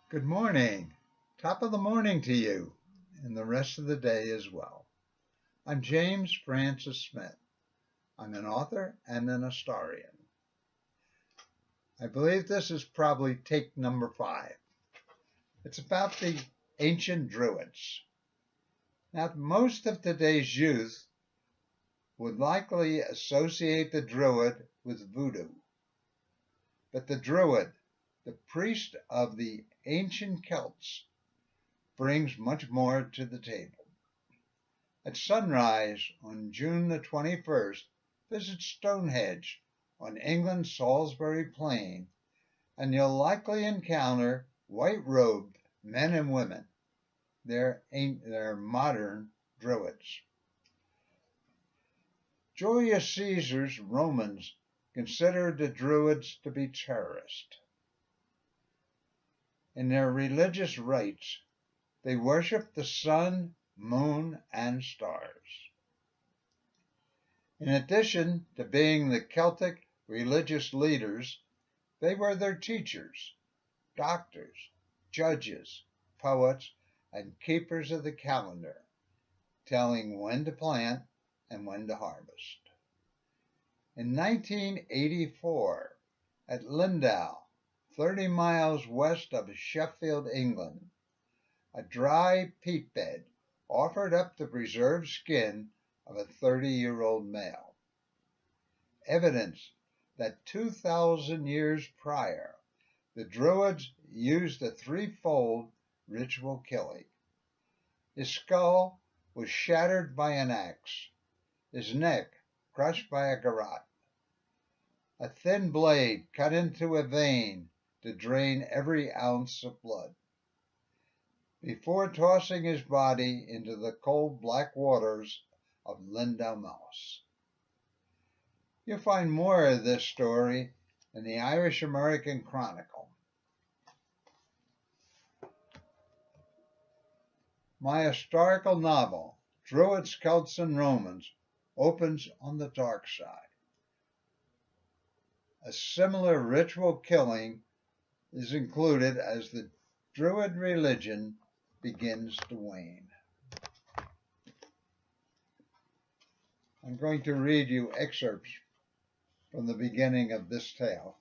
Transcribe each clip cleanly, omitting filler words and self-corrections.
Good morning. Top of the morning to you, and the rest of the day as well. I'm James Francis Smith. I'm an author and an historian. I believe this is probably take number 5. It's about the ancient Druids. Now, most of today's youth would likely associate the Druid with voodoo. But the Druid, the priest of the ancient Celts, brings much more to the table. At sunrise on June the 21st, visit Stonehenge on England's Salisbury Plain, and you'll likely encounter white-robed men and women. They're modern Druids. Julius Caesar's Romans considered the Druids to be terrorists. In their religious rites, they worshiped the sun, moon, and stars. In addition to being the Celtic religious leaders, they were their teachers, doctors, judges, poets, and keepers of the calendar, telling when to plant and when to harvest. In 1984, at Lindau, 30 miles west of Sheffield, England, a dry peat bed offered up the preserved skin of a 30-year-old male. Evidence that 2,000 years prior, the Druids used a threefold ritual killing. His skull was shattered by an axe, his neck crushed by a garrote. A thin blade cut into a vein to drain every ounce of blood. Before tossing his body into the cold black waters of Lindau Moss. You'll find more of this story in the Irish American Chronicle. My historical novel, Druids, Celts, and Romans, opens on the dark side. A similar ritual killing is included as the Druid religion begins to wane. I'm going to read you excerpts from the beginning of this tale.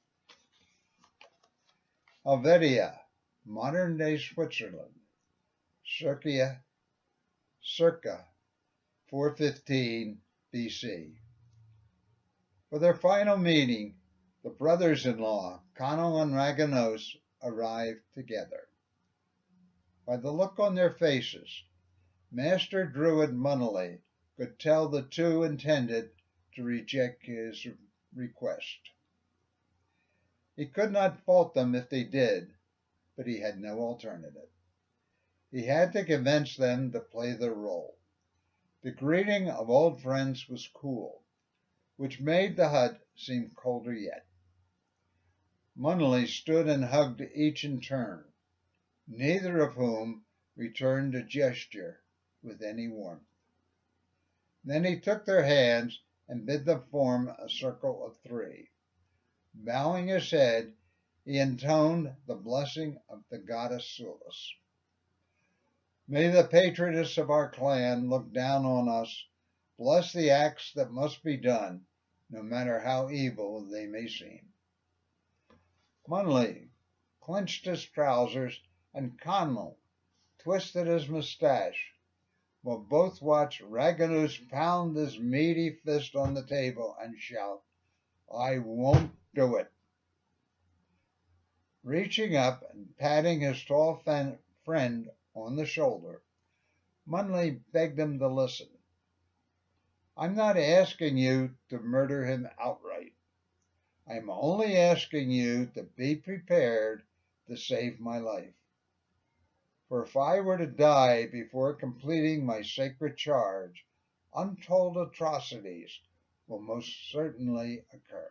Helvetia, modern-day Switzerland, circa 415 BC. For their final meeting, the brothers-in-law, Conall and Raganos, arrived together. By the look on their faces, Master Druid Munnelly could tell the two intended to reject his request. He could not fault them if they did, but he had no alternative. He had to convince them to play their role. The greeting of old friends was cool, which made the hut seem colder yet. Munnelly stood and hugged each in turn, neither of whom returned a gesture with any warmth. Then he took their hands and bid them form a circle of 3. Bowing his head, he intoned the blessing of the goddess Sulis. May the patroness of our clan look down on us, bless the acts that must be done, no matter how evil they may seem. Munnelly clenched his trousers, and Conall twisted his mustache, while both watched Raganos pound his meaty fist on the table and shout, "I won't do it." Reaching up and patting his tall friend on the shoulder, Munnelly begged him to listen. "I'm not asking you to murder him outright. I'm only asking you to be prepared to save my life. For if I were to die before completing my sacred charge, untold atrocities will most certainly occur."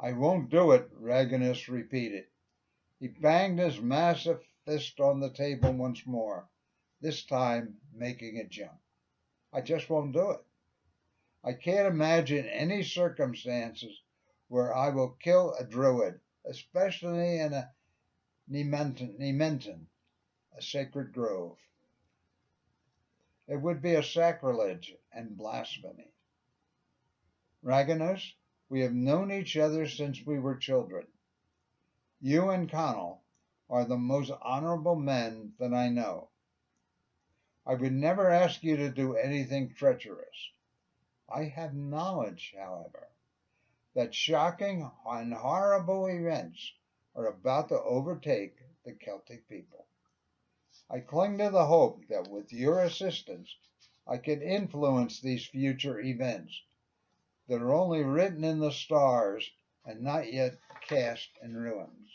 "I won't do it," Raganos repeated. He banged his massive fist on the table once more, this time making it jump. "I just won't do it. I can't imagine any circumstances where I will kill a Druid, especially in a Nementon, a sacred grove. It would be a sacrilege and blasphemy. Raganos, we have known each other since we were children. You and Connell are the most honorable men that I know. I would never ask you to do anything treacherous. I have knowledge, however, that shocking and horrible events are about to overtake the Celtic people. I cling to the hope that with your assistance, I can influence these future events that are only written in the stars and not yet cast in ruins.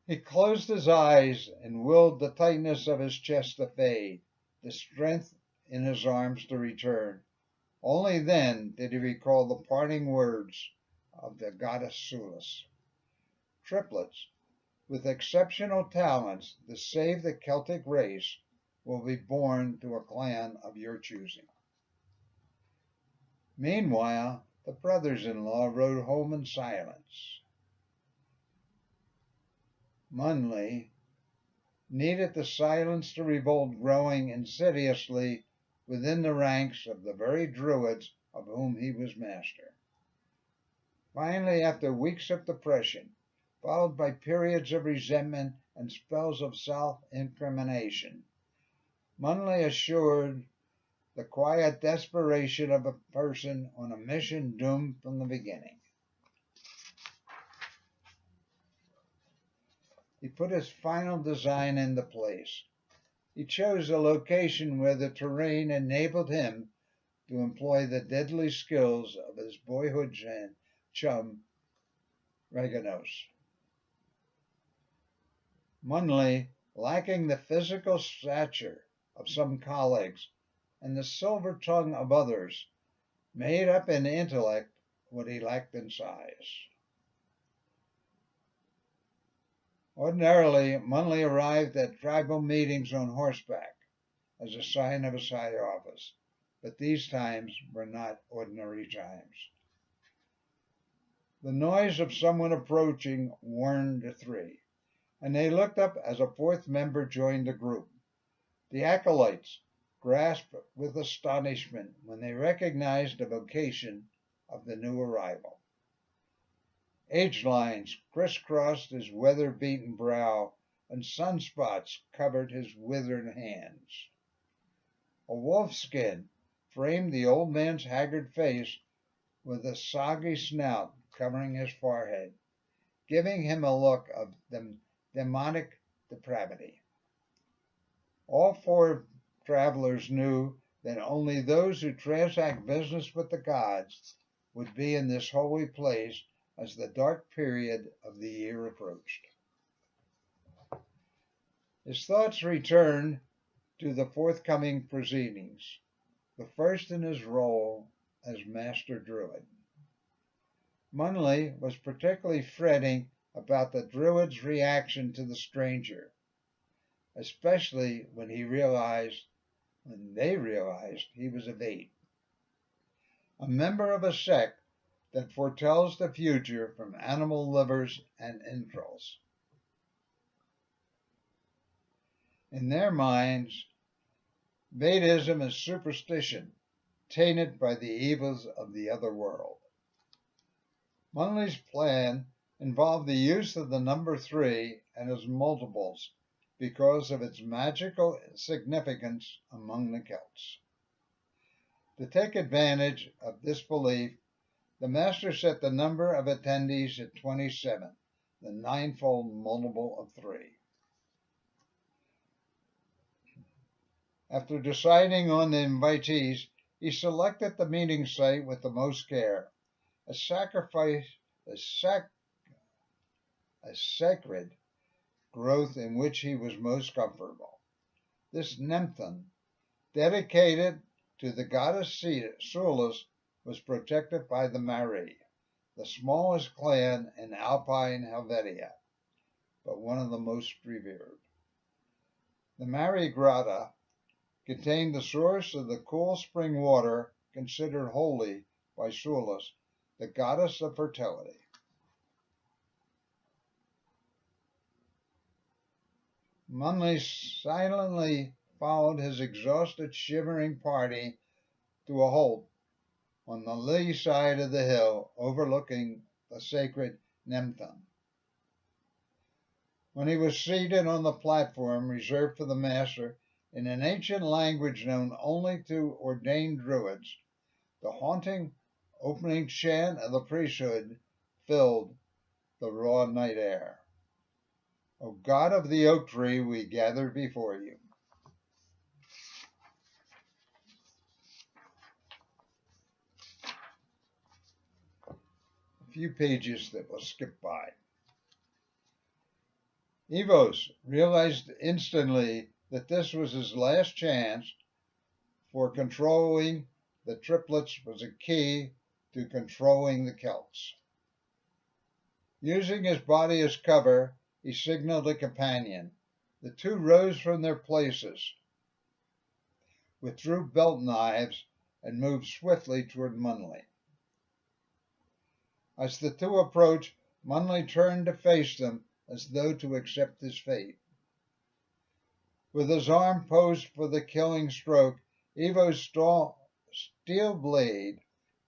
He closed his eyes and willed the tightness of his chest to fade, the strength in his arms to return. Only then did he recall the parting words of the goddess Sulis. Triplets, with exceptional talents to save the Celtic race, will be born to a clan of your choosing. Meanwhile, the brothers-in-law rode home in silence. Munley needed the silence to revolt growing insidiously within the ranks of the very Druids of whom he was master. Finally, after weeks of depression, followed by periods of resentment and spells of self-incrimination, Munley assured the quiet desperation of a person on a mission doomed from the beginning. He put his final design into place. He chose a location where the terrain enabled him to employ the deadly skills of his boyhood chum, Raganos. Munley, lacking the physical stature of some colleagues and the silver tongue of others, made up in intellect what he lacked in size. Ordinarily, Munley arrived at tribal meetings on horseback as a sign of his high office, but these times were not ordinary times. The noise of someone approaching warned the three, and they looked up as a fourth member joined the group. The acolytes grasped with astonishment when they recognized the vocation of the new arrival. Age lines crisscrossed his weather-beaten brow, and sunspots covered his withered hands. A wolfskin framed the old man's haggard face with a soggy snout covering his forehead, giving him a look of demonic depravity. All four travelers knew that only those who transact business with the gods would be in this holy place as the dark period of the year approached. His thoughts returned to the forthcoming proceedings, the first in his role as Master Druid. Munley was particularly fretting about the Druid's reaction to the stranger, especially when they realized he was of 8. A member of a sect that foretells the future from animal livers and entrails. In their minds, Vaidism is superstition, tainted by the evils of the other world. Munley's plan involved the use of the number 3 and its multiples because of its magical significance among the Celts. To take advantage of this belief, the master set the number of attendees at 27, the ninefold multiple of 3. After deciding on the invitees, he selected the meeting site with the most care, a sacred growth in which he was most comfortable. This Nempton, dedicated to the goddess Sulis, was protected by the Mari, the smallest clan in Alpine Helvetia, but one of the most revered. The Mari Grotto contained the source of the cool spring water considered holy by Sulis, the goddess of fertility. Munley silently followed his exhausted, shivering party to a halt on the lee side of the hill overlooking the sacred Nemthon. When he was seated on the platform reserved for the master in an ancient language known only to ordained Druids, the haunting opening chant of the priesthood filled the raw night air. O God of the oak tree, we gather before you. A few pages that we'll skip by. Evos realized instantly that this was his last chance for controlling the triplets was a key to controlling the Celts. Using his body as cover, he signaled a companion. The two rose from their places, withdrew belt knives, and moved swiftly toward Munley. As the two approached, Munley turned to face them as though to accept his fate. With his arm posed for the killing stroke, Evo's steel blade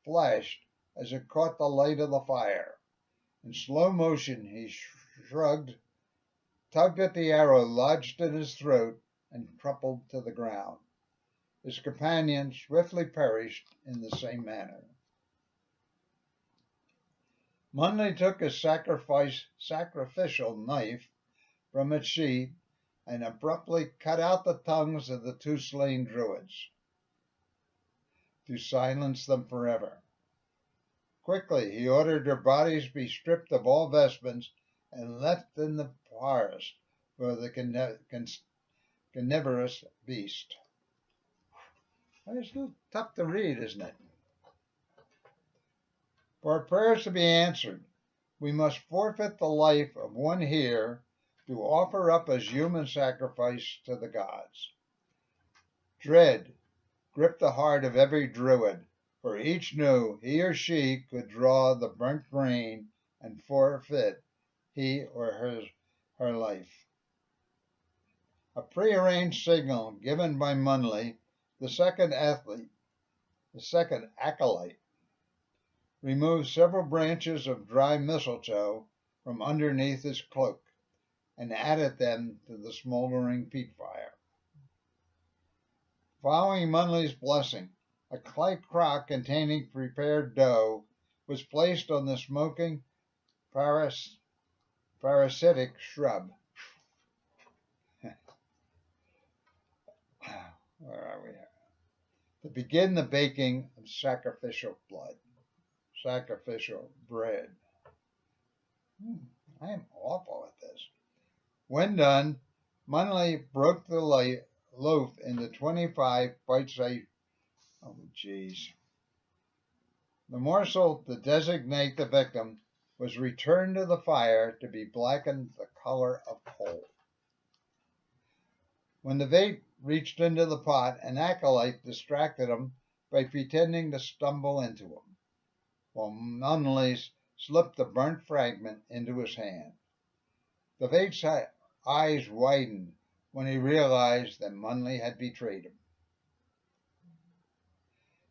flashed as it caught the light of the fire. In slow motion, he shrugged, tugged at the arrow lodged in his throat, and crumpled to the ground. His companion swiftly perished in the same manner. Munley took his sacrificial knife from its sheath and abruptly cut out the tongues of the two slain Druids to silence them forever. Quickly, he ordered their bodies be stripped of all vestments and left in the forest for the carnivorous beast. It's a little tough to read, isn't it? For our prayers to be answered, we must forfeit the life of one here to offer up as human sacrifice to the gods. Dread gripped the heart of every Druid, for each knew he or she could draw the burnt grain and forfeit he or her life. A prearranged signal given by Munley, the second acolyte, removed several branches of dry mistletoe from underneath his cloak and added them to the smoldering peat fire. Following Munley's blessing, a clay crock containing prepared dough was placed on the smoking parasitic shrub. Where are we? To begin the baking of sacrificial blood, sacrificial bread. I am awful at this. When done, Munley broke the loaf into 25 bite-sized. Oh, geez. The morsel to designate the victim was returned to the fire to be blackened the color of coal. When the bait reached into the pot, an acolyte distracted him by pretending to stumble into him, while Munley slipped the burnt fragment into his hand. The bait's eyes widened when he realized that Munley had betrayed him.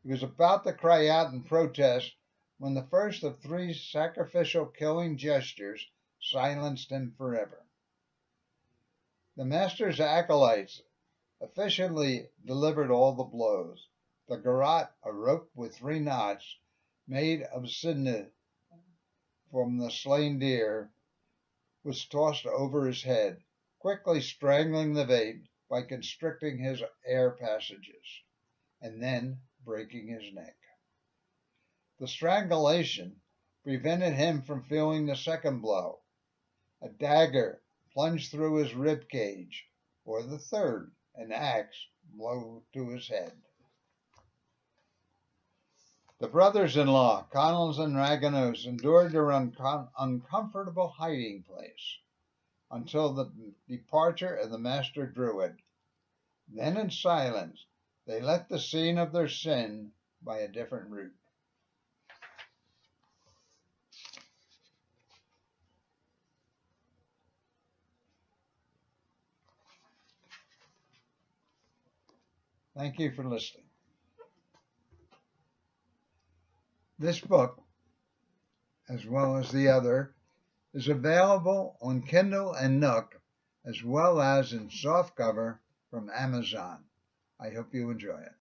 He was about to cry out in protest when the first of 3 sacrificial killing gestures silenced him forever. The master's acolytes efficiently delivered all the blows. The garrote, a rope with 3 knots, made of sinew from the slain deer, was tossed over his head, quickly strangling the bait by constricting his air passages, and then breaking his neck. The strangulation prevented him from feeling the second blow, a dagger plunged through his rib cage, or the third, an axe blow to his head. The brothers-in-law, Connells and Raganos, endured their uncomfortable hiding place until the departure of the master Druid. Then in silence, they left the scene of their sin by a different route. Thank you for listening. This book, as well as the other, is available on Kindle and Nook, as well as in softcover from Amazon. I hope you enjoy it.